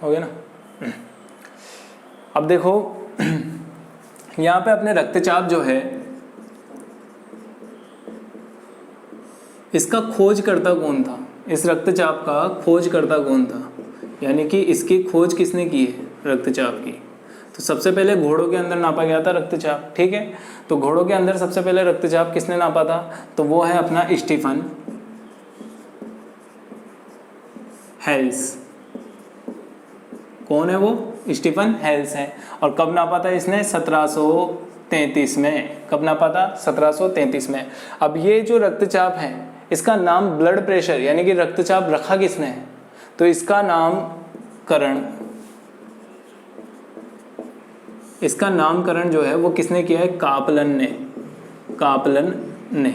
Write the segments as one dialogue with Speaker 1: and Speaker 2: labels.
Speaker 1: हो गया ना। अब देखो यहाँ पे अपने रक्तचाप जो है इसका खोजकर्ता कौन था, इस रक्तचाप का खोजकर्ता कौन था, यानी कि इसकी खोज किसने की है रक्तचाप की। तो सबसे पहले घोड़ों के अंदर नापा गया था रक्तचाप, ठीक है। तो घोड़ों के अंदर सबसे पहले रक्तचाप किसने नापा था, तो वो है अपना स्टीफन हेल्स। कौन है वो, स्टीफन हेल्स है। और कब नापा था इसने, 1733 में। कब नापा था, 1733 में। अब ये जो रक्तचाप है इसका नाम ब्लड प्रेशर यानी कि रक्तचाप रखा किसने है, तो इसका नामकरण जो है वो किसने किया है, कापलन ने।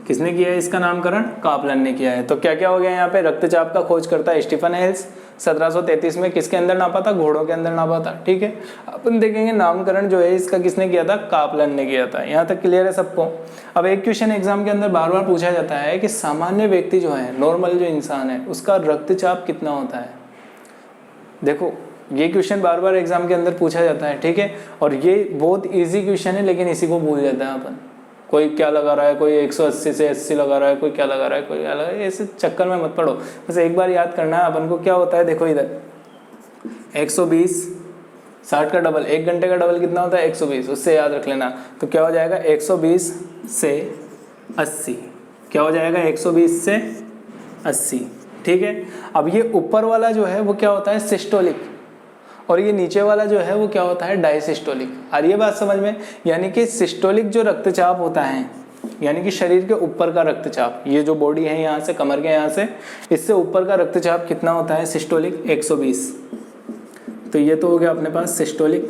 Speaker 1: किसने किया है इसका नामकरण, कापलन ने किया है। तो क्या क्या हो गया यहाँ पे, रक्तचाप का खोज करता है स्टीफन हेल्स, 1733 में किसके अंदर नापा था, घोड़ों के अंदर नापा था, ठीक है। अपन देखेंगे नामकरण जो है इसका किसने किया था, कापलन ने किया था। यहाँ तक क्लियर है सबको। अब एक क्वेश्चन एग्जाम के अंदर बार बार पूछा जाता है कि सामान्य व्यक्ति जो है, नॉर्मल जो इंसान है, उसका रक्तचाप कितना होता है। देखो ये क्वेश्चन बार बार एग्जाम के अंदर पूछा जाता है, ठीक है। और ये बहुत ईजी क्वेश्चन है, लेकिन इसी को भूल जाता है अपन। कोई क्या लगा रहा है, कोई 180 से 80 लगा रहा है, कोई क्या लगा रहा है, कोई क्या लगा रहा है, ऐसे चक्कर में मत पड़ो। बस एक बार याद करना है अपन को क्या होता है। देखो इधर 120, 60 का डबल, 1 घंटे का डबल कितना होता है, 120, उससे याद रख लेना। तो क्या हो जाएगा 120 से 80, क्या हो जाएगा 120 से 80, ठीक है। अब ये ऊपर वाला जो है वो क्या होता है, सिस्टोलिक, और ये नीचे वाला जो है वो क्या होता है, डायसिस्टोलिक। आ रही है बात समझ में। यानी कि सिस्टोलिक जो रक्तचाप होता है, यानी कि शरीर के ऊपर का रक्तचाप, ये जो बॉडी है यहाँ से, कमर के यहाँ से, इससे ऊपर का रक्तचाप कितना होता है, सिस्टोलिक 120। तो ये तो हो गया अपने पास सिस्टोलिक,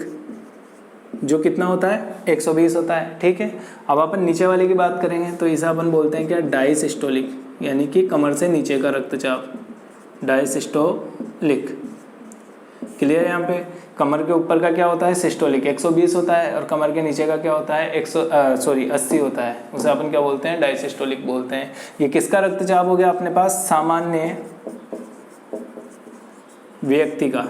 Speaker 1: जो कितना होता है 120 होता है, ठीक है। अब अपन नीचे वाले की बात करेंगे तो इसे अपन बोलते हैं क्या, डायसिस्टोलिक, यानी कि कमर से नीचे का रक्तचाप, डायसिस्टोलिक। क्लियर है। यहाँ पे कमर के ऊपर का क्या होता है, सिस्टोलिक 120 होता है, और कमर के नीचे का क्या होता है 80 होता है, उसे अपन क्या बोलते हैं, डायसिस्टोलिक बोलते हैं। ये किसका रक्तचाप हो गया अपने पास, सामान्य व्यक्ति का,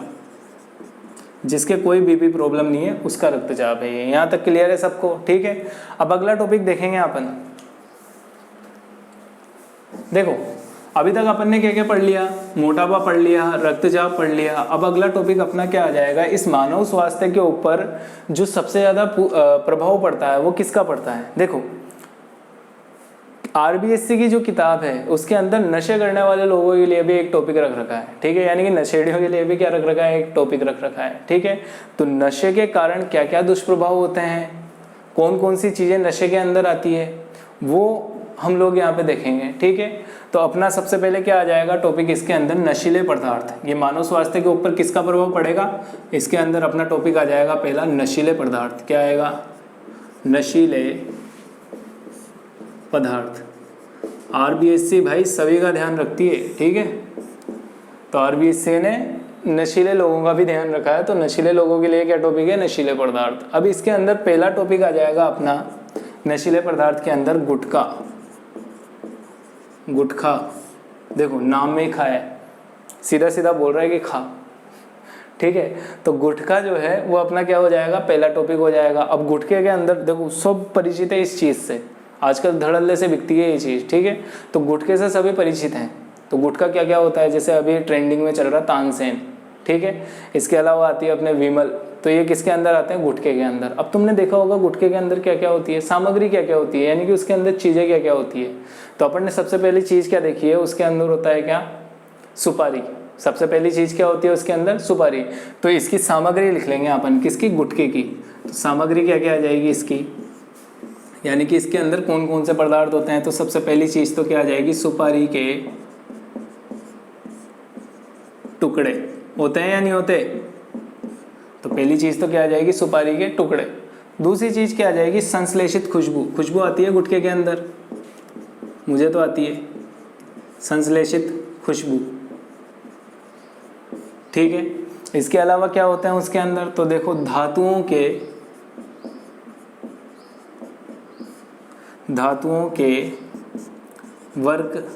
Speaker 1: जिसके कोई बीपी प्रॉब्लम नहीं है, उसका रक्तचाप है ये। यहाँ तक क्लियर है सबको, ठीक है। अब अगला टॉपिक देखेंगे अपन। देखो अभी तक अपन ने क्या क्या पढ़ लिया, मोटापा पढ़ लिया, रक्तचाप पढ़ लिया। अब अगला टॉपिक अपना क्या आ जाएगा, इस मानव स्वास्थ्य के ऊपर जो सबसे ज्यादा प्रभाव पड़ता है वो किसका पड़ता है। देखो आरबीएससी की जो किताब है उसके अंदर नशे करने वाले लोगों के लिए भी एक टॉपिक रख रखा है, ठीक है। यानी कि नशेड़ियों के लिए भी क्या रख रखा है, एक टॉपिक रख रखा है, ठीक है। तो नशे के कारण क्या क्या दुष्प्रभाव होते हैं, कौन कौन सी चीजें नशे के अंदर आती है, वो हम लोग यहाँ पे देखेंगे, ठीक है। तो अपना सबसे पहले क्या आ जाएगा टॉपिक इसके अंदर, नशीले पदार्थ। ये मानव स्वास्थ्य के ऊपर किसका प्रभाव पड़ेगा, इसके अंदर अपना टॉपिक आ जाएगा पहला, नशीले पदार्थ। क्या आएगा, नशीले पदार्थ। आरबीएससी भाई सभी का ध्यान रखती है, ठीक है। तो आरबीएससी ने नशीले लोगों का भी ध्यान रखा है, तो नशीले लोगों के लिए क्या टॉपिक है, नशीले पदार्थ। अब इसके अंदर पहला टॉपिक आ जाएगा अपना नशीले पदार्थ के अंदर, गुटखा। गुटखा देखो नाम में ही खा है, सीधा सीधा बोल रहा है कि खा, ठीक है। तो गुटखा जो है वो अपना क्या हो जाएगा, पहला टॉपिक हो जाएगा। अब गुटखे के अंदर देखो सब परिचित है इस चीज से, आजकल धड़ल्ले से बिकती है ये चीज, ठीक है। तो गुटखे से सभी परिचित हैं। तो गुटखा क्या क्या होता है, जैसे अभी ट्रेंडिंग में चल रहा तानसेन, ठीक है। इसके अलावा आती है अपने विमल, तो ये किसके अंदर आते हैं, गुटखे के अंदर। अब तुमने देखा होगा गुटखे के अंदर क्या क्या होती है, सामग्री क्या क्या होती है, यानी कि उसके अंदर चीजें क्या क्या होती है। तो अपन ने सबसे पहली चीज क्या देखी है, उसके अंदर होता है क्या, सुपारी। सबसे पहली चीज क्या होती है उसके अंदर, सुपारी। तो इसकी सामग्री लिख लेंगे अपन, किसकी, गुटखे की। तो सामग्री क्या क्या आ जाएगी इसकी, यानी कि इसके अंदर कौन कौन से पदार्थ होते हैं। तो सबसे पहली चीज तो क्या आ जाएगी, सुपारी के टुकड़े होते हैं या नहीं होते। तो पहली चीज तो क्या आ जाएगी, सुपारी के टुकड़े। दूसरी चीज क्या आ जाएगी, संश्लेषित खुशबू। खुशबू आती है गुटखे के अंदर, मुझे तो आती है संश्लेषित खुशबू, ठीक है। इसके अलावा क्या होते हैं उसके अंदर, तो देखो धातुओं के वर्क।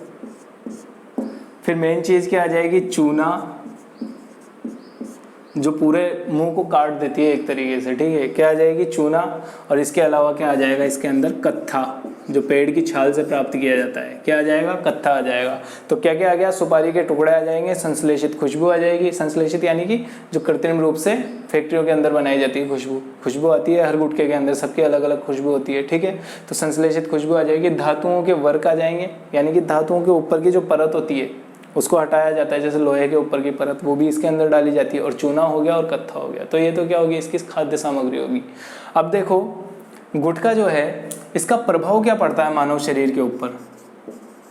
Speaker 1: फिर मेन चीज क्या आ जाएगी, चूना जो पूरे मुंह को काट देती है एक तरीके से, ठीक है। क्या आ जाएगी? चूना। और इसके अलावा क्या आ जाएगा इसके अंदर? कत्था, जो पेड़ की छाल से प्राप्त किया जाता है। क्या आ जाएगा? कत्था आ जाएगा। तो क्या क्या आ गया? सुपारी के टुकड़े आ जाएंगे, संश्लेषित खुशबू आ जाएगी। संश्लेषित यानी कि जो कृत्रिम रूप से फैक्ट्रियों के अंदर बनाई जाती है खुशबू, खुशबू आती है हर गुटके के अंदर, सबकी अलग अलग खुशबू होती है, ठीक है। तो संश्लेषित खुशबू आ जाएगी। धातुओं के वर्क आ जाएंगे, यानी कि धातुओं के ऊपर की जो परत होती है उसको हटाया जाता है, जैसे लोहे के ऊपर की परत, वो भी इसके अंदर डाली जाती है। और चूना हो गया और कत्था हो गया। तो ये तो क्या होगी? इसकी खाद्य सामग्री होगी। अब देखो गुटखा जो है इसका प्रभाव क्या पड़ता है मानव शरीर के ऊपर,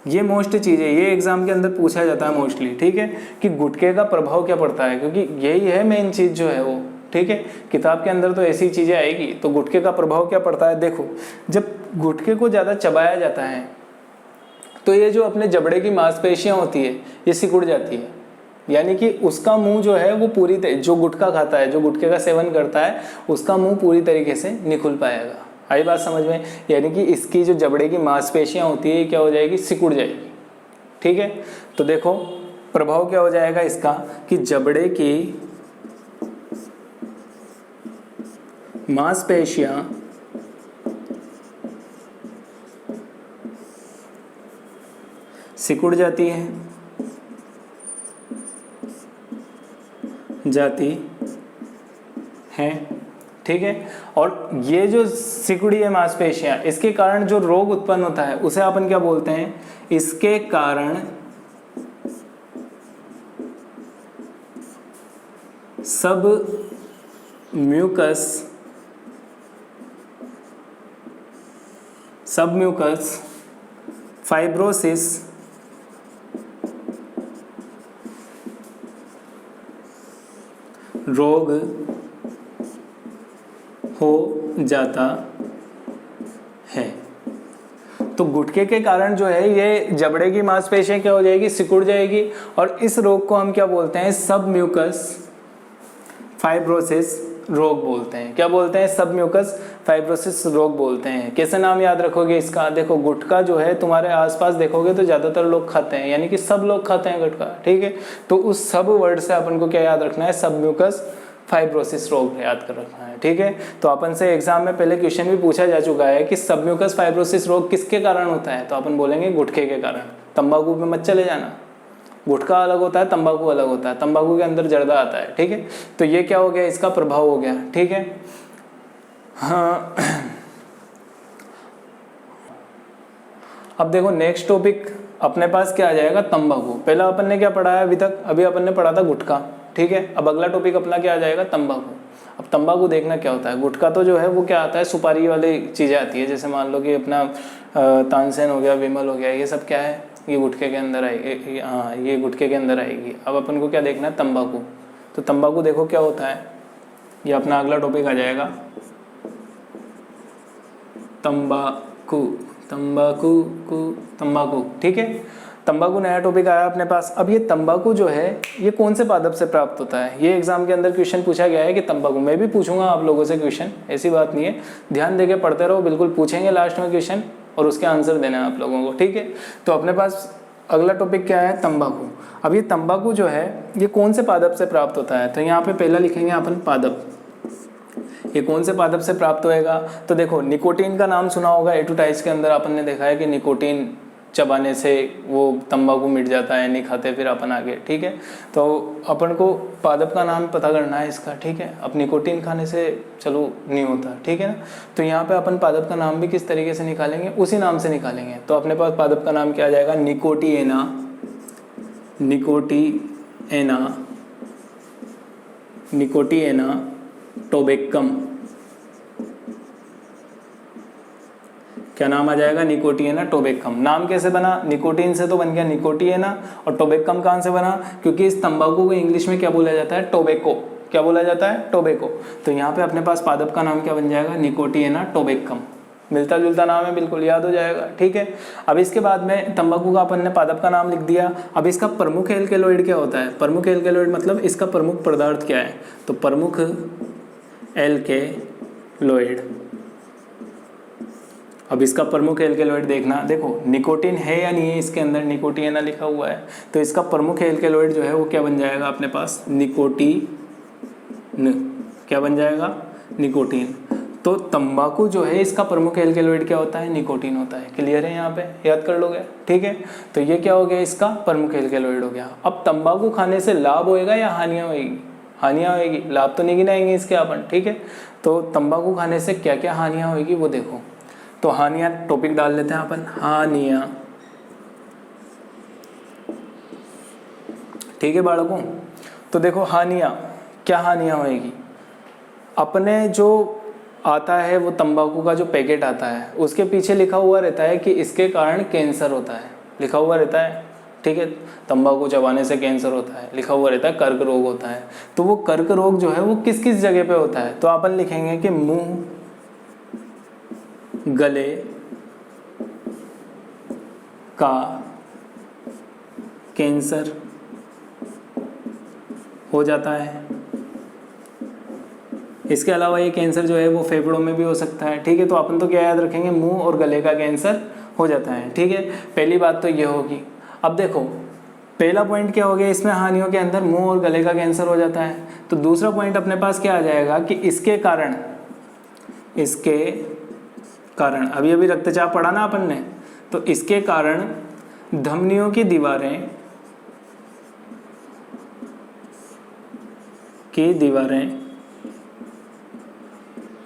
Speaker 1: ये मोस्ट चीज़ है, ये एग्जाम के अंदर पूछा जाता है मोस्टली, ठीक है, कि गुटखे का प्रभाव क्या पड़ता है, क्योंकि यही है मेन चीज़ जो है वो, ठीक है। किताब के अंदर तो ऐसी चीज़ें आएगी। तो गुटखे का प्रभाव क्या पड़ता है? देखो, जब गुटखे को ज़्यादा चबाया जाता है तो ये जो अपने जबड़े की मांसपेशियां होती है ये सिकुड़ जाती है, यानी कि उसका मुंह जो है वो पूरी जो गुटखा खाता है, जो गुटखे का सेवन करता है, उसका मुंह पूरी तरीके से नहीं खुल पाएगा। आई बात समझ में? यानी कि इसकी जो जबड़े की मांसपेशियां होती है क्या हो जाएगी? सिकुड़ जाएगी, ठीक है। तो देखो प्रभाव क्या हो जाएगा इसका, कि जबड़े की मांसपेशियां सिकुड़ जाती है, ठीक है। और ये जो सिकुड़ी है मांसपेशियां, इसके कारण जो रोग उत्पन्न होता है उसे अपन क्या बोलते हैं? इसके कारण सबम्यूकस फाइब्रोसिस रोग हो जाता है। तो गुटखे के कारण जो है ये जबड़े की मांसपेशियां क्या हो जाएगी? सिकुड़ जाएगी। और इस रोग को हम क्या बोलते हैं? सबम्यूकस फाइब्रोसिस रोग बोलते हैं। क्या बोलते हैं? सबम्यूकस फाइब्रोसिस रोग बोलते हैं। कैसे नाम याद रखोगे इसका? देखो गुटखा जो है तुम्हारे आसपास देखोगे तो ज्यादातर लोग खाते हैं, यानी कि सब लोग खाते हैं गुटखा, ठीक है। तो उस सब वर्ड से अपन को क्या याद रखना है? सबम्यूकस फाइब्रोसिस रोग याद कर रखना है, ठीक है। तो अपन से एग्जाम में पहले क्वेश्चन भी पूछा जा चुका है कि सबम्यूकस फाइब्रोसिस रोग किसके कारण होता है, तो अपन बोलेंगे गुटखे के कारण। तंबाकू पे मत चले जाना, गुटखा अलग होता है, तंबाकू अलग होता है। तंबाकू के अंदर जर्दा आता है, ठीक है। तो ये क्या हो गया? इसका प्रभाव हो गया, ठीक है। हाँ अब देखो नेक्स्ट टॉपिक अपने पास क्या आ जाएगा? तंबाकू। पहला अपन ने क्या पढ़ा है अभी तक? अभी अपन ने पढ़ा था गुटखा, ठीक है। अब अगला टॉपिक अपना क्या आ जाएगा? तंबाकू। अब तंबाकू देखना क्या होता है। गुटखा तो जो है वो क्या आता है? सुपारी वाली चीज़ें आती है, जैसे मान लो कि अपना तानसेन हो गया, विमल हो गया, ये सब क्या है? ये गुटखे के अंदर आएगी। हाँ ये गुटखे के अंदर आएगी। अब अपन को क्या देखना है? तंबाकू। तो तंबाकू देखो क्या होता है, ये अपना अगला टॉपिक आ जाएगा तंबाकू। तंबाकू, ठीक है। तंबाकू नया टॉपिक आया अपने पास। अब ये तंबाकू जो है ये कौन से पादप से प्राप्त होता है? ये एग्जाम के अंदर क्वेश्चन पूछा गया है कि तंबाकू। मैं भी पूछूंगा आप लोगों से क्वेश्चन, ऐसी बात नहीं है, ध्यान देके पढ़ते रहो, बिल्कुल पूछेंगे लास्ट में क्वेश्चन और उसके आंसर देना है आप लोगों को, ठीक है। तो अपने पास अगला टॉपिक क्या है? तंबाकू। अब ये तंबाकू जो है ये कौन से पादप से प्राप्त होता है? तो यहाँ पे पहला लिखेंगे अपन पादप। ये कौन से पादप से प्राप्त होएगा? तो देखो निकोटीन का नाम सुना होगा। एटूटाइज के अंदर अपन ने देखा है कि निकोटीन चबाने से वो तंबाकू मिट जाता है, नहीं खाते फिर अपन आगे, ठीक है। तो अपन को पादप का नाम पता करना है इसका, ठीक है। अब निकोटीन खाने से चलो नहीं होता, ठीक है ना। तो यहाँ पे अपन पादप का नाम भी किस तरीके से निकालेंगे? उसी नाम से निकालेंगे। तो अपने पास पादप का नाम क्या आ जाएगा? निकोटिएना टोबेकम। क्या नाम आ जाएगा? निकोटिएना टोबेकम। नाम कैसे बना? निकोटीन से तो बन गया निकोटिएना, और टोबेकम कहाँ से बना? क्योंकि इस तंबाकू को इंग्लिश में क्या बोला जाता है? टोबैको। क्या बोला जाता है? टोबैको। तो यहाँ पे अपने पास पादप का नाम क्या बन जाएगा? निकोटिएना टोबेकम। मिलता जुलता नाम है, बिल्कुल याद हो जाएगा, ठीक है। अब इसके बाद में तंबाकू का अपन ने पादप का नाम लिख दिया। अब इसका प्रमुख एल्केलॉइड क्या होता है? प्रमुख एल्केलॉइड मतलब इसका प्रमुख पदार्थ क्या है? तो प्रमुख एल्केलॉइड। अब इसका प्रमुख एल्केलॉइड देखना, देखो निकोटीन है या नहीं है इसके अंदर, निकोटिएना लिखा हुआ है, तो इसका प्रमुख एल्केलॉइड जो है वो क्या बन जाएगा अपने पास? निकोटिएना। क्या बन जाएगा, निकोटीन। तो तंबाकू जो है इसका प्रमुख एल्केलॉइड क्या होता है, निकोटीन होता है। क्लियर है, यहाँ पे याद कर लोगे, ठीक है। तो ये क्या हो गया, इसका प्रमुख एल्केलॉइड हो गया। अब तंबाकू खाने से लाभ होएगा या हानियां होएगी, हानियां होएगी, लाभ तो नहीं गिनाएंगे इसके अपन, ठीक है। तो तंबाकू खाने से क्या क्या हानियां होएगी वो देखो। तो हानियां टॉपिक डाल लेते हैं अपन, हानियां, ठीक है बालकों। तो देखो हानियां, क्या हानियां होएगी, अपने जो आता है वो तंबाकू का जो पैकेट आता है उसके पीछे लिखा हुआ रहता है कि इसके कारण कैंसर होता है, लिखा हुआ रहता है, ठीक है। तंबाकू चबाने से कैंसर होता है, लिखा हुआ रहता है, कर्क रोग होता है। तो वो कर्क रोग जो है वो किस किस जगह पे होता है, तो अपन लिखेंगे कि मुंह, गले का कैंसर हो जाता है। इसके अलावा ये कैंसर जो है वो फेफड़ों में भी हो सकता है, ठीक है। तो अपन तो क्या याद रखेंगे, मुंह और गले का कैंसर हो जाता है, ठीक है। पहली बात तो ये होगी। अब देखो पहला पॉइंट क्या हो गया इसमें, हानियों के अंदर मुंह और गले का कैंसर हो जाता है। तो दूसरा पॉइंट अपने पास क्या आ जाएगा कि इसके कारण, इसके कारण, अभी रक्तचाप पढ़ा ना अपन ने, तो इसके कारण धमनियों की दीवारें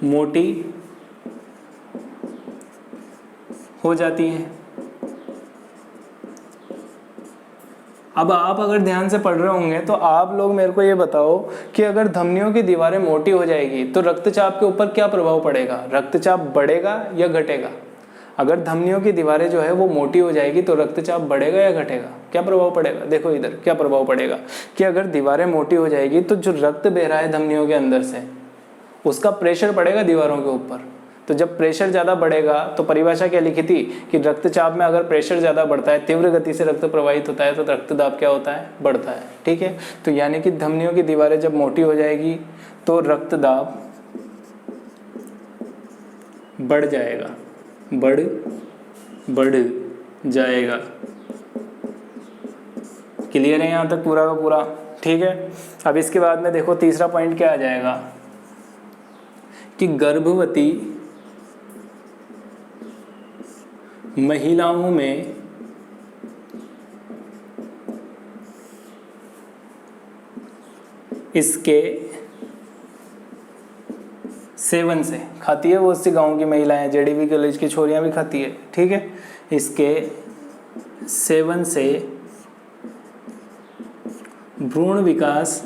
Speaker 1: मोटी हो जाती हैं। अब आप अगर ध्यान से पढ़ रहे होंगे तो आप लोग मेरे को ये बताओ कि अगर धमनियों की दीवारें मोटी हो जाएगी तो रक्तचाप के ऊपर क्या प्रभाव पड़ेगा, रक्तचाप बढ़ेगा या घटेगा। अगर धमनियों की दीवारें जो है वो मोटी हो जाएगी तो रक्तचाप बढ़ेगा या घटेगा, क्या प्रभाव पड़ेगा, देखो इधर क्या प्रभाव पड़ेगा कि अगर दीवारें मोटी हो जाएगी तो जो रक्त बह रहा है धमनियों के अंदर से उसका प्रेशर पड़ेगा दीवारों के ऊपर। तो जब प्रेशर ज़्यादा बढ़ेगा, तो परिभाषा क्या लिखी थी कि रक्तचाप में अगर प्रेशर ज़्यादा बढ़ता है, तीव्र गति से रक्त प्रवाहित होता है, तो रक्तदाब क्या होता है, बढ़ता है, ठीक है। तो यानी कि धमनियों की दीवारें जब मोटी हो जाएगी तो रक्तदाब बढ़ जाएगा, बढ़ जाएगा। क्लियर है यहाँ तक पूरा का पूरा, ठीक है। अब इसके बाद में देखो तीसरा पॉइंट क्या आ जाएगा कि गर्भवती महिलाओं में इसके सेवन से, खाती है वो उससे, गांव की महिलाएं, जेडीवी कॉलेज की छोरियां भी खाती है, ठीक है। इसके सेवन से भ्रूण विकास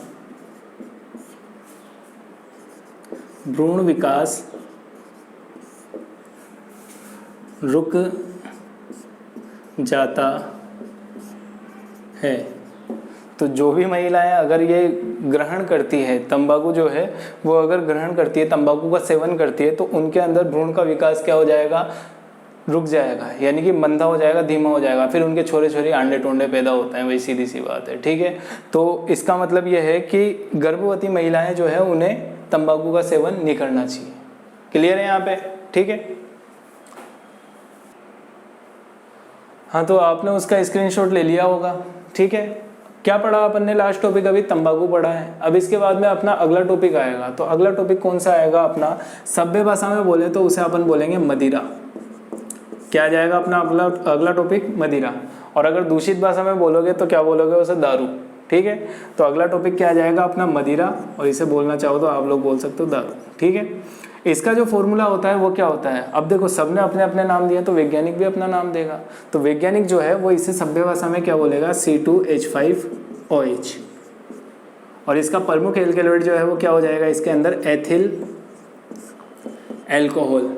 Speaker 1: रुक जाता है। तो जो भी महिलाएं अगर ये ग्रहण करती है तंबाकू जो है वो अगर ग्रहण करती है, तंबाकू का सेवन करती है, तो उनके अंदर भ्रूण का विकास क्या हो जाएगा, रुक जाएगा, यानी कि मंदा हो जाएगा, धीमा हो जाएगा। फिर उनके छोरे छोरी आंडे टोंडे पैदा होते हैं, वही सीधी सी बात है, ठीक है। तो इसका मतलब यह है कि गर्भवती महिलाएं जो है उन्हें तंबाकू का सेवन नहीं करना चाहिए। क्लियर है यहाँ पे, ठीक है। हाँ, तो आपने उसका स्क्रीनशॉट ले लिया होगा, ठीक है। क्या पढ़ा अपन ने, लास्ट टॉपिक अभी तंबाकू पढ़ा है। अब इसके बाद में अपना अगला टॉपिक आएगा। तो अगला टॉपिक कौन सा आएगा अपना, सभ्य भाषा में बोले तो उसे अपन बोलेंगे मदिरा। क्या जाएगा अपना अगला टॉपिक, मदिरा। और अगर दूषित भाषा में बोलोगे तो क्या बोलोगे उसे, दारू, ठीक है। तो अगला टॉपिक क्या जाएगा अपना, मदिरा, और इसे बोलना चाहो तो आप लोग बोल सकते हो दारू, ठीक है। इसका जो फॉर्मूला होता है वो क्या होता है, अब देखो सबने अपने अपने नाम दिया तो वैज्ञानिक भी अपना नाम देगा। तो वैज्ञानिक जो है वो इसे सभ्य भाषा में क्या बोलेगा, C2H5OH। और इसका प्रमुख एल्केलॉइड जो है वो क्या हो जाएगा इसके अंदर, एथिल एल्कोहल।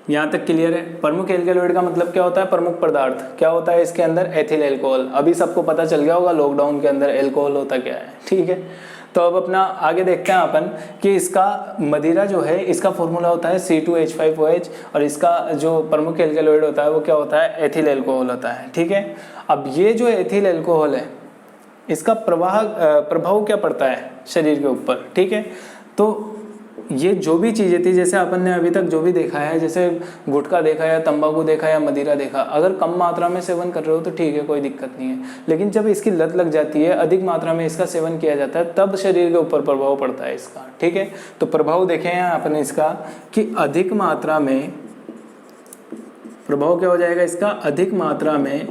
Speaker 1: यहाँ तक क्लियर है। प्रमुख एल्केलॉइड का मतलब क्या होता है, प्रमुख पदार्थ क्या होता है इसके अंदर, एथिल एल्कोहल। अभी सबको पता चल गया होगा लॉकडाउन के अंदर एल्कोहल होता क्या है, ठीक है। तो अब अपना आगे देखते हैं अपन कि इसका मदिरा जो है इसका फॉर्मूला होता है C2H5OH, और इसका जो प्रमुख एल्केलॉइड होता है वो क्या होता है, एथिल एल्कोहल होता है, ठीक है। अब ये जो एथिल एल्कोहल है इसका प्रभाव क्या पड़ता है शरीर के ऊपर, ठीक है। तो ये जो भी चीज़ें थी, जैसे अपन ने अभी तक जो भी देखा है, जैसे गुटखा देखा या तंबाकू देखा या मदिरा देखा, अगर कम मात्रा में सेवन कर रहे हो तो ठीक है, कोई दिक्कत नहीं है। लेकिन जब इसकी लत लग जाती है, अधिक मात्रा में इसका सेवन किया जाता है, तब शरीर के ऊपर प्रभाव पड़ता है इसका। ठीक है, तो प्रभाव देखें यहाँ अपन इसका कि अधिक मात्रा में प्रभाव क्या हो जाएगा इसका, अधिक मात्रा में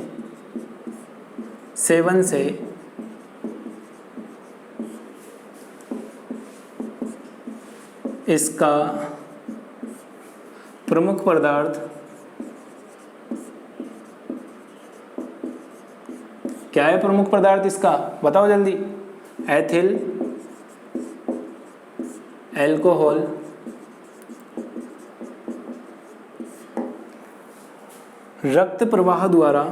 Speaker 1: सेवन से इसका प्रमुख पदार्थ क्या है? प्रमुख पदार्थ इसका बताओ जल्दी। एथिल एल्कोहल रक्त प्रवाह द्वारा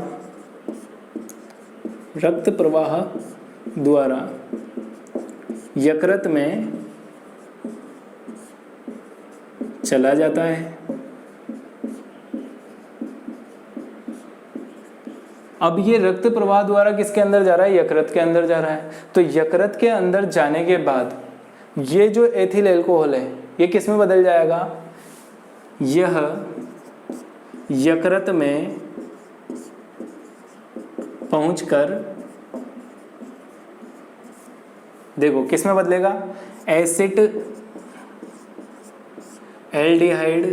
Speaker 1: यकृत में चला जाता है। अब ये रक्त प्रवाह द्वारा किसके अंदर जा रहा है? यकृत के अंदर जा रहा है। तो यकृत के अंदर जाने के बाद ये जो एथिल एल्कोहल है ये किस में बदल जाएगा? यह यकृत में पहुंचकर देखो किस में बदलेगा? एसिड एल्डिहाइड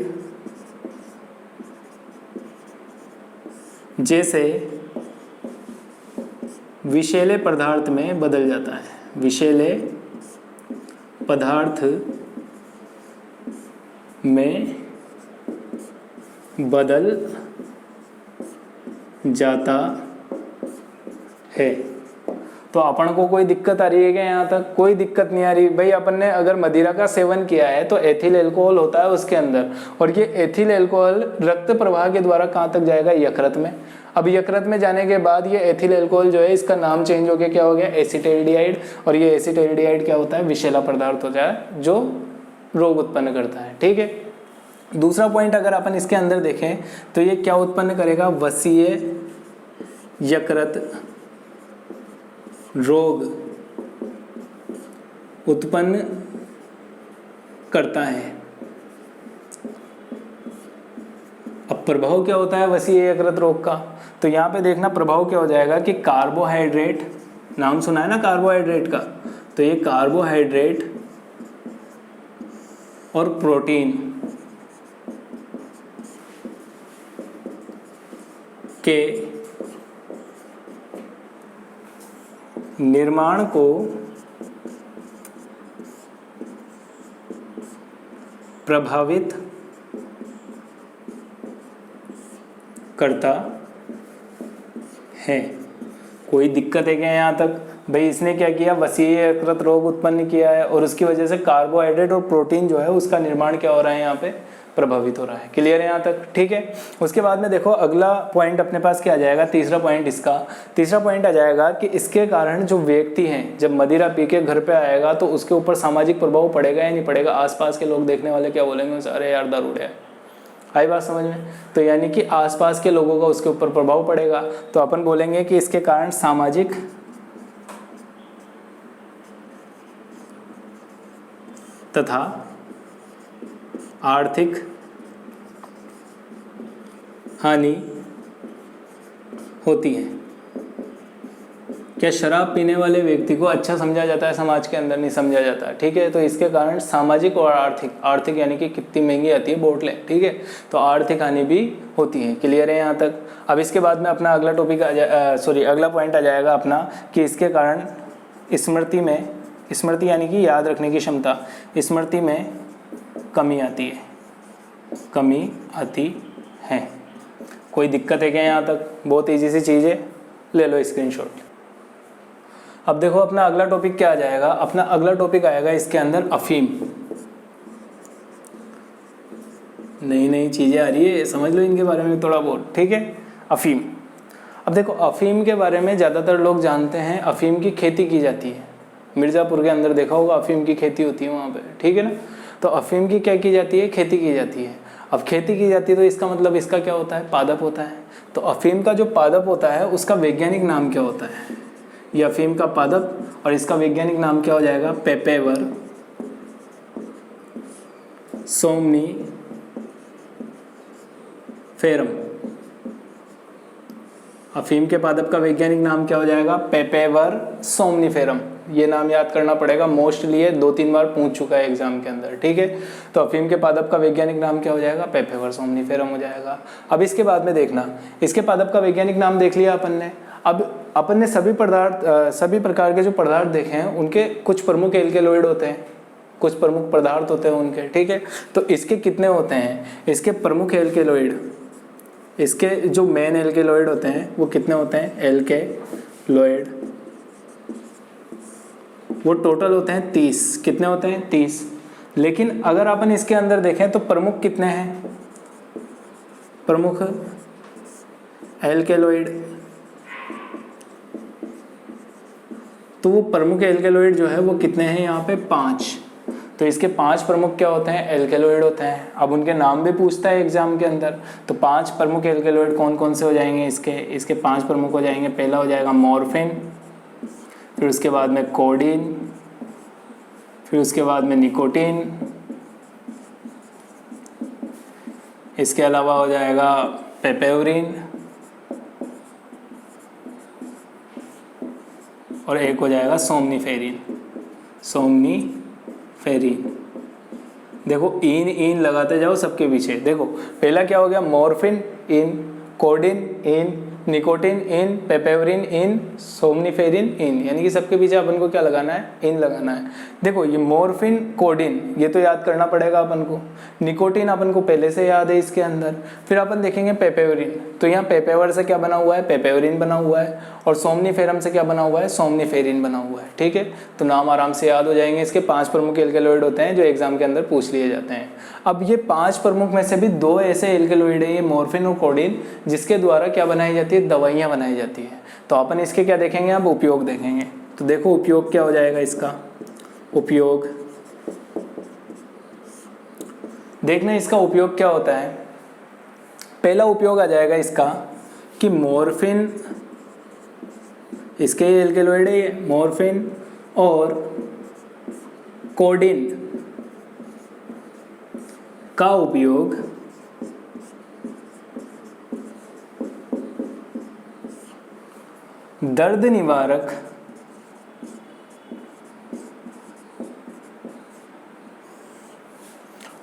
Speaker 1: जैसे विषैले पदार्थ में बदल जाता है। विषैले पदार्थ में बदल जाता है। तो अपन को कोई दिक्कत आ रही है क्या? यहाँ तक कोई दिक्कत नहीं आ रही भाई। अपन ने अगर मदिरा का सेवन किया है तो एथिल एल्कोहल होता है उसके अंदर, और ये एथिल एल्कोहल रक्त प्रवाह के द्वारा कहाँ तक जाएगा? यकृत में। अब यकृत में जाने के बाद ये एथिल एल्कोहल जो है इसका नाम चेंज हो गया, क्या हो गया? एसिटाल्डिहाइड। और ये एसिटाल्डिहाइड क्या होता है? विषैला पदार्थ होता है जो रोग उत्पन्न करता है। ठीक है, दूसरा पॉइंट अगर अपन इसके अंदर देखें तो ये क्या उत्पन्न करेगा? वसीय यकृत रोग उत्पन्न करता है। अब प्रभाव क्या होता है वसीय यकृत रोग का? तो यहाँ पे देखना प्रभाव क्या हो जाएगा कि कार्बोहाइड्रेट, नाम सुना है ना कार्बोहाइड्रेट का, तो ये कार्बोहाइड्रेट और प्रोटीन के निर्माण को प्रभावित करता है। कोई दिक्कत है क्या यहाँ तक? भाई इसने क्या किया? वसीय यकृत रोग उत्पन्न किया है और उसकी वजह से कार्बोहाइड्रेट और प्रोटीन जो है उसका निर्माण क्या हो रहा है? यहाँ पे प्रभावित हो रहा है। क्लियर है यहाँ तक? ठीक है, उसके बाद में देखो अगला पॉइंट अपने पास क्या आ जाएगा? तीसरा पॉइंट इसका, तीसरा पॉइंट आ जाएगा कि इसके कारण जो व्यक्ति हैं जब मदिरा पी के घर पे आएगा तो उसके ऊपर सामाजिक प्रभाव पड़ेगा या नहीं पड़ेगा? आसपास के लोग देखने वाले क्या बोलेंगे? अरे यार दारू है। आई बात समझ में? तो यानी कि आसपास के लोगों का उसके ऊपर प्रभाव पड़ेगा। तो अपन बोलेंगे कि इसके कारण सामाजिक तथा आर्थिक हानि होती है। क्या शराब पीने वाले व्यक्ति को अच्छा समझा जाता है? समाज के अंदर नहीं समझा जाता। ठीक है, तो इसके कारण सामाजिक और आर्थिक यानी कि कितनी महंगी आती है बोतलें। ठीक है, तो आर्थिक हानि भी होती है। क्लियर है यहाँ तक? अब इसके बाद में अपना अगला टॉपिक अगला पॉइंट आ जाएगा अपना कि इसके कारण स्मृति यानी कि याद रखने की क्षमता, स्मृति में कमी आती है। कोई दिक्कत है क्या यहाँ तक? बहुत ईजी सी चीज़ है, ले लो स्क्रीनशॉट। अब देखो अपना अगला टॉपिक क्या आ जाएगा? अपना अगला टॉपिक आएगा इसके अंदर अफीम। नई नई चीज़ें आ रही है, समझ लो इनके बारे में थोड़ा बहुत। ठीक है, अफीम। अब देखो अफीम के बारे में ज़्यादातर लोग जानते हैं, अफीम की खेती की जाती है। मिर्ज़ापुर के अंदर देखा होगा अफीम की खेती होती है वहाँ पे। ठीक है ना? तो अफीम की क्या की जाती है? खेती की जाती है। अब खेती की जाती है तो इसका मतलब इसका क्या होता है? पादप होता है। तो अफीम का जो पादप होता है उसका वैज्ञानिक नाम क्या होता है? ये अफीम का पादप और इसका वैज्ञानिक नाम क्या हो जाएगा? पेपेवर सोमनीफेरम। अफीम के पादप का वैज्ञानिक नाम क्या हो जाएगा? पेपेवर सोमनीफेरम। ये नाम याद करना पड़ेगा, मोस्टली ये 2-3 बार पूछ चुका है एग्जाम के अंदर, ठीक है। तो अफीम के पादप का वैज्ञानिक नाम क्या हो जाएगा? पेपेवर सोमनीफेरम हो जाएगा। अब इसके बाद में देखना, इसके पादप का वैज्ञानिक नाम देख लिया अपन ने। अब अपन ने सभी प्रकार के जो पदार्थ देखे हैं उनके कुछ प्रमुख एल्केलॉइड होते हैं, कुछ प्रमुख पदार्थ होते हैं उनके, ठीक है। तो इसके कितने होते हैं? इसके प्रमुख एल्केलॉइड, इसके जो मेन एल्केलॉइड होते हैं वो कितने होते हैं? एल्केलॉइड वो टोटल होते हैं 30। कितने होते हैं? 30। लेकिन अगर अपन इसके अंदर देखें तो प्रमुख कितने हैं? प्रमुख एल्केलॉइड, तो वो प्रमुख एल्केलॉइड जो है वो कितने हैं यहाँ पे? 5। तो इसके 5 प्रमुख क्या होते हैं? एल्केलॉइड होते हैं। अब उनके नाम भी पूछता है एग्जाम के अंदर। तो 5 प्रमुख एल्केलॉइड कौन कौन से हो जाएंगे इसके 5 प्रमुख हो जाएंगे। पहला हो जाएगा मॉर्फिन, फिर उसके बाद में कोडीन, फिर उसके बाद में निकोटीन, इसके अलावा हो जाएगा पेपेवरिन, और एक हो जाएगा सोमनीफेरिन। देखो इन लगाते जाओ सबके पीछे। देखो पहला क्या हो गया? मॉर्फिन इन, कोडिन इन, निकोटिन इन, पेपेवरिन इन, सोमनीफेरिन इन, यानी कि सबके पीछे अपन को क्या लगाना है? इन लगाना है। देखो ये मॉर्फिन, कोडिन ये तो याद करना पड़ेगा अपन को। निकोटिन अपन को पहले से याद है इसके अंदर। फिर अपन देखेंगे पेपेवरिन, तो यहाँ पेपेवर से क्या बना हुआ है? पेपेवरिन बना हुआ है। और सोमनीफेरम से क्या बना हुआ है? सोमनीफेरिन बना हुआ है, ठीक है। तो नाम आराम से याद हो जाएंगे। इसके 5 प्रमुख एल्केलॉइड होते हैं जो एग्जाम के अंदर पूछ लिए जाते हैं। अब ये 5 प्रमुख में से भी 2 ऐसे एल्केलॉइड है, ये मॉर्फिन और कोडिन, जिसके द्वारा क्या बनाई जाती है? दवाइयाँ बनाई जाती है। तो अपन इसके क्या देखेंगे? अब उपयोग देखेंगे। तो देखो उपयोग क्या हो जाएगा इसका? उपयोग देखना, इसका उपयोग क्या होता है। पहला उपयोग आ जाएगा इसका कि मॉर्फिन, इसके एल्केलॉइड है मॉर्फिन और कोडिन का उपयोग दर्द निवारक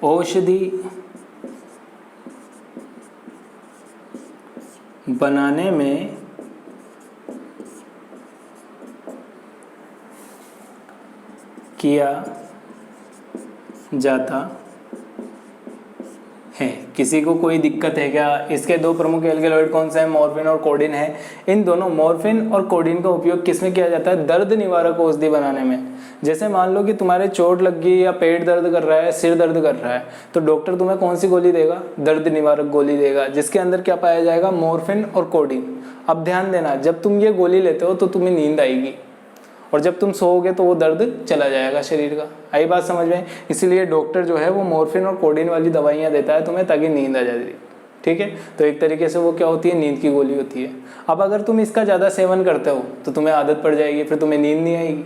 Speaker 1: औषधि बनाने में किया जाता है। किसी को कोई दिक्कत है क्या? इसके 2 प्रमुख एल्केलॉइड कौन से हैं? मॉर्फिन और कोडिन है। इन दोनों मॉर्फिन और कोडिन का उपयोग किसमें किया जाता है? दर्द निवारक औषधि बनाने में। जैसे मान लो कि तुम्हारे चोट लग गई या पेट दर्द कर रहा है, सिर दर्द कर रहा है, तो डॉक्टर तुम्हें कौन सी गोली देगा? दर्द निवारक गोली देगा, जिसके अंदर क्या पाया जाएगा? मॉर्फिन और कोडिन। अब ध्यान देना, जब तुम ये गोली लेते हो तो तुम्हें नींद आएगी, और जब तुम सोओगे तो वो दर्द चला जाएगा शरीर का। आई बात समझ में? इसीलिए डॉक्टर जो है वो मॉर्फिन और कोडिन वाली दवाइयाँ देता है तुम्हें, ताकि नींद आ जाए, ठीक है। तो एक तरीके से वो क्या होती है? नींद की गोली होती है। अब अगर तुम इसका ज़्यादा सेवन करते हो तो तुम्हें आदत पड़ जाएगी, फिर तुम्हें नींद नहीं आएगी,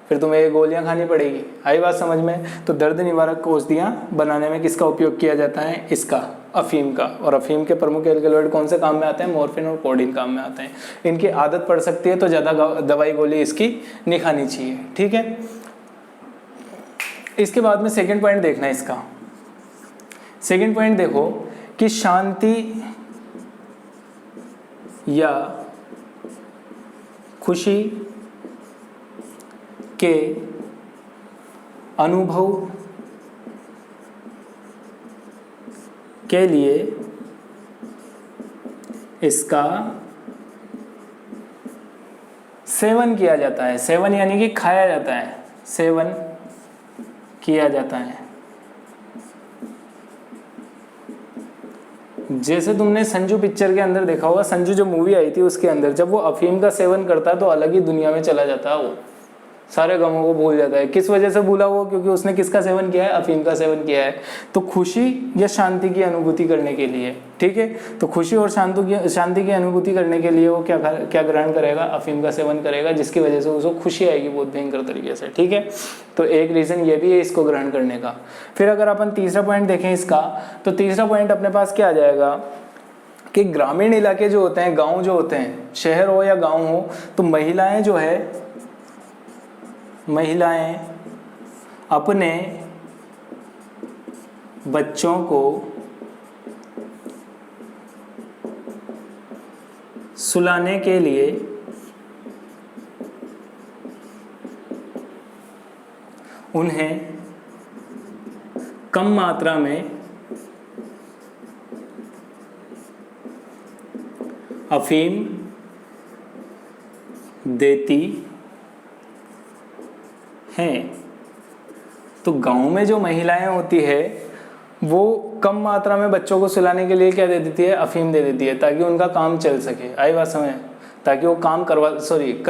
Speaker 1: फिर तुम्हें ये गोलियां खानी पड़ेगी। आई बात समझ में? तो दर्द निवारक औषधियाँ बनाने में किसका उपयोग किया जाता है? इसका, अफीम का। और अफीम के प्रमुख एल्केलॉइड कौन से काम में आते हैं? मॉर्फिन और कोडिन काम में आते हैं। इनकी आदत पड़ सकती है तो ज़्यादा दवाई गोली इसकी नहीं खानी चाहिए, ठीक है। इसके बाद में सेकेंड पॉइंट देखना है इसका। सेकेंड पॉइंट देखो कि शांति या खुशी के अनुभव के लिए इसका सेवन किया जाता है। सेवन यानी कि खाया जाता है, सेवन किया जाता है। जैसे तुमने संजू पिक्चर के अंदर देखा होगा, संजू जो मूवी आई थी उसके अंदर जब वो अफीम का सेवन करता है तो अलग ही दुनिया में चला जाता है वो, सारे गमों को भूल जाता है। किस वजह से भूला वो? क्योंकि उसने किसका सेवन किया है? अफीम का सेवन किया है। तो खुशी या शांति की अनुभूति करने के लिए, ठीक है, तो खुशी और शांति की अनुभूति करने के लिए वो क्या ग्रहण करेगा? अफीम का सेवन करेगा, जिसकी वजह से उसको खुशी आएगी बहुत भयंकर तरीके से, ठीक है। तो एक रीजन ये भी है इसको ग्रहण करने का। फिर अगर अपन तीसरा पॉइंट देखें इसका, तो तीसरा पॉइंट अपने पास क्या आ जाएगा कि ग्रामीण इलाके जो होते हैं, गाँव जो होते हैं, शहर हो या गाँव हो, तो महिलाएं जो है, महिलाएं अपने बच्चों को सुलाने के लिए उन्हें कम मात्रा में अफीम देती हैं। तो गांव में जो महिलाएं होती है वो कम मात्रा में बच्चों को सुलाने के लिए क्या दे देती है? अफीम दे देती है, ताकि उनका काम चल सके। आई बात समझ? ताकि वो काम कर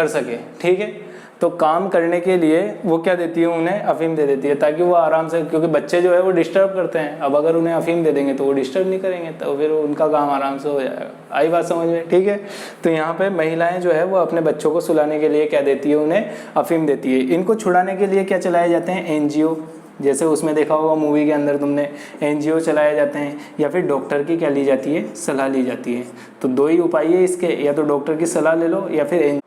Speaker 1: सके, ठीक है। तो काम करने के लिए वो क्या देती है? उन्हें अफीम दे देती है, ताकि वो आराम से, क्योंकि बच्चे जो है वो डिस्टर्ब करते हैं। अब अगर उन्हें अफीम दे देंगे तो वो डिस्टर्ब नहीं करेंगे, तो फिर उनका काम आराम से हो जाएगा। आई बात समझ में? ठीक है। तो यहाँ पे महिलाएं जो है वो अपने बच्चों को सुलाने के लिए क्या देती है? उन्हें अफीम देती है। इनको छुड़ाने के लिए क्या चलाए जाते हैं? एनजीओ, जैसे उसमें देखा होगा मूवी के अंदर तुमने, एनजीओ चलाए जाते हैं, या फिर डॉक्टर की क्या ली जाती है? सलाह ली जाती है। तो दो ही उपाय है इसके, या तो डॉक्टर की सलाह ले लो या फिर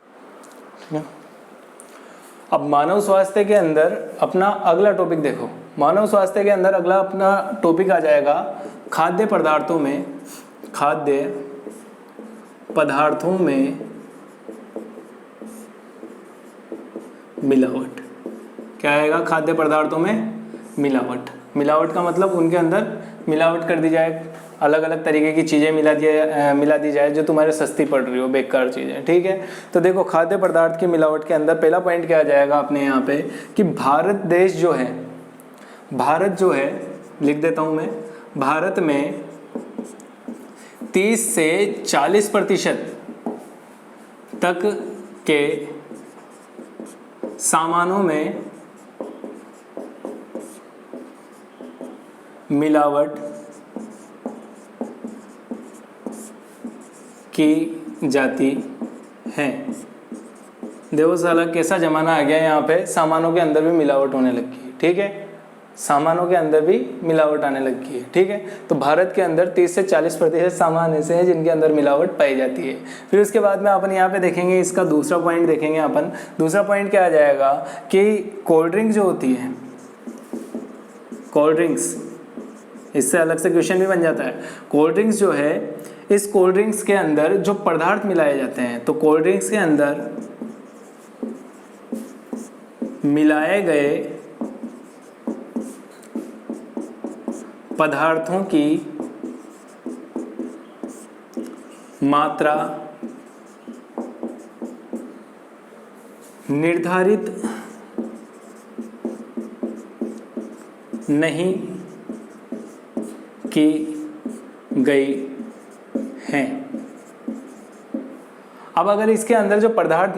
Speaker 1: अब मानव स्वास्थ्य के अंदर अपना अगला टॉपिक देखो। मानव स्वास्थ्य के अंदर अगला अपना टॉपिक आ जाएगा खाद्य पदार्थों में मिलावट। क्या आएगा? खाद्य पदार्थों में मिलावट का मतलब उनके अंदर मिलावट कर दी जाए, अलग अलग तरीके की चीज़ें मिला दी जाए जो तुम्हारे सस्ती पड़ रही हो, बेकार चीज़ें, ठीक है। तो देखो खाद्य पदार्थ की मिलावट के अंदर पहला पॉइंट क्या आ जाएगा अपने यहाँ पे कि भारत जो है लिख देता हूँ मैं, भारत में 30 से 40% तक के सामानों में मिलावट की जाती है। देखो साला कैसा जमाना आ गया यहाँ पे, सामानों के अंदर भी मिलावट होने लगी है, ठीक है। सामानों के अंदर भी मिलावट आने लगी है, ठीक है। तो भारत के अंदर 30 से 40% सामान ऐसे हैं जिनके अंदर मिलावट पाई जाती है। फिर उसके बाद में अपन यहाँ पे देखेंगे इसका दूसरा पॉइंट देखेंगे अपन। दूसरा पॉइंट क्या आ जाएगा कि कोल्ड ड्रिंक जो होती है, कोल्ड ड्रिंक्स, इससे अलग से क्वेश्चन भी बन जाता है। कोल्ड ड्रिंक्स जो है, इस कोल्ड ड्रिंक्स के अंदर जो पदार्थ मिलाए जाते हैं, तो कोल्ड ड्रिंक्स के अंदर मिलाए गए पदार्थों की मात्रा निर्धारित नहीं की गई है। अब अगर इसके अंदर जो पदार्थ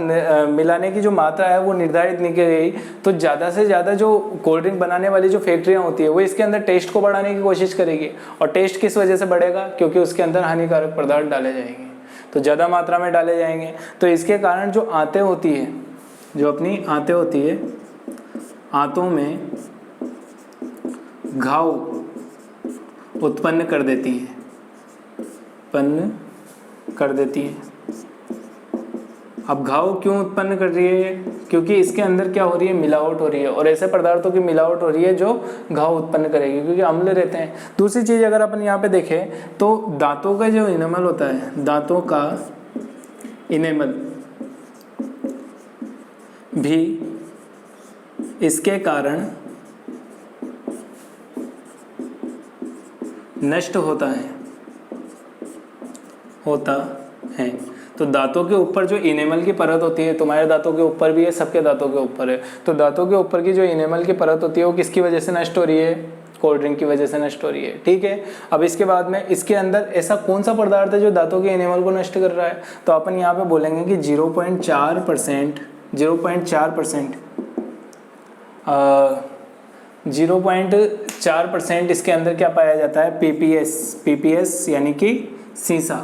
Speaker 1: मिलाने की जो मात्रा है वो निर्धारित नहीं की गई, तो ज़्यादा से ज़्यादा जो कोल्ड ड्रिंक बनाने वाली जो फैक्ट्रियाँ होती है वो इसके अंदर टेस्ट को बढ़ाने की कोशिश करेगी। और टेस्ट किस वजह से बढ़ेगा? क्योंकि उसके अंदर हानिकारक पदार्थ डाले जाएंगे, तो ज़्यादा मात्रा में डाले जाएंगे। तो इसके कारण जो आंतें होती है, जो अपनी आंतें होती है, आंतों में घाव उत्पन्न कर देती है। अब घाव क्यों उत्पन्न कर रही है? क्योंकि इसके अंदर क्या हो रही है? मिलावट हो रही है, और ऐसे पदार्थों की मिलावट हो रही है जो घाव उत्पन्न करेगी, क्योंकि अम्ल रहते हैं। दूसरी चीज़ अगर अपन यहाँ पे देखें तो दांतों का जो इनेमल होता है, दांतों का इनेमल भी इसके कारण नष्ट होता है। तो दांतों के ऊपर जो इनेमल की परत होती है, तुम्हारे दांतों के ऊपर भी है, सबके दांतों के ऊपर है, तो दांतों के ऊपर की जो इनेमल की परत होती है वो किसकी वजह से नष्ट हो रही है? कोल्ड ड्रिंक की वजह से नष्ट हो रही है, ठीक है। अब इसके बाद में इसके अंदर ऐसा कौन सा पदार्थ है जो दांतों के इनेमल को नष्ट कर रहा है? तो अपन यहाँ पे बोलेंगे कि 0.4% 0.4% इसके अंदर क्या पाया जाता है, पीपीएस यानी कि सीसा।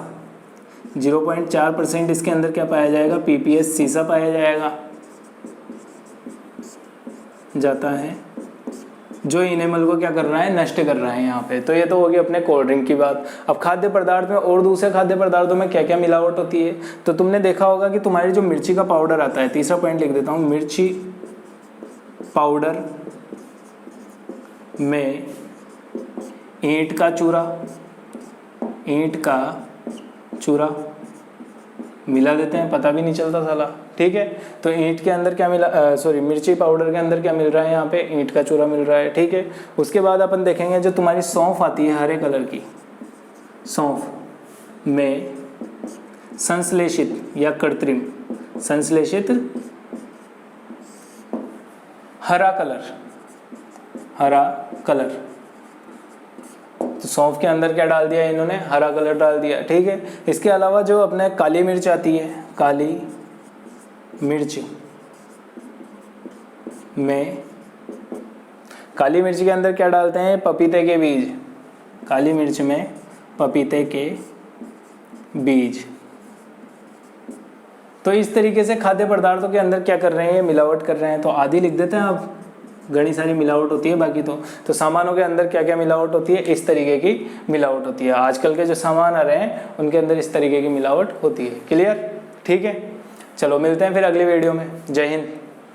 Speaker 1: 0.4% इसके अंदर क्या पाया जाएगा, पीपीएस सीसा पाया जाता है, जो इनेमल को क्या कर रहा है, नष्ट कर रहा है यहाँ पे। तो ये तो होगी अपने कोल्ड ड्रिंक की बात। अब खाद्य पदार्थ में और दूसरे खाद्य पदार्थों में क्या क्या मिलावट होती है, तो तुमने देखा होगा कि तुम्हारी जो मिर्ची का पाउडर आता है, तीसरा पॉइंट लिख देता हूँ, मिर्ची पाउडर में ईंट का चूरा मिला देते हैं, पता भी नहीं चलता साला, ठीक है। तो ईंट के अंदर क्या मिला, मिर्ची पाउडर के अंदर क्या मिल रहा है, यहाँ पे ईंट का चूरा मिल रहा है, ठीक है। उसके बाद अपन देखेंगे जो तुम्हारी सौंफ आती है हरे कलर की, सौंफ में संश्लेषित या कृत्रिम संश्लेषित हरा कलर, तो सौंफ के अंदर क्या डाल दिया इन्होंने, हरा कलर डाल दिया, ठीक है। इसके अलावा जो अपने काली मिर्च आती है, काली मिर्च के अंदर क्या डालते हैं, पपीते के बीज, काली मिर्च में पपीते के बीज। तो इस तरीके से खाद्य पदार्थों के अंदर क्या कर रहे हैं, मिलावट कर रहे हैं। तो आधी लिख देते हैं आप, घनी सारी मिलावट होती है। बाकी तो सामानों के अंदर क्या क्या मिलावट होती है, इस तरीके की मिलावट होती है। आजकल के जो सामान आ रहे हैं उनके अंदर इस तरीके की मिलावट होती है। क्लियर, ठीक है। चलो मिलते हैं फिर अगली वीडियो में। जय हिंद।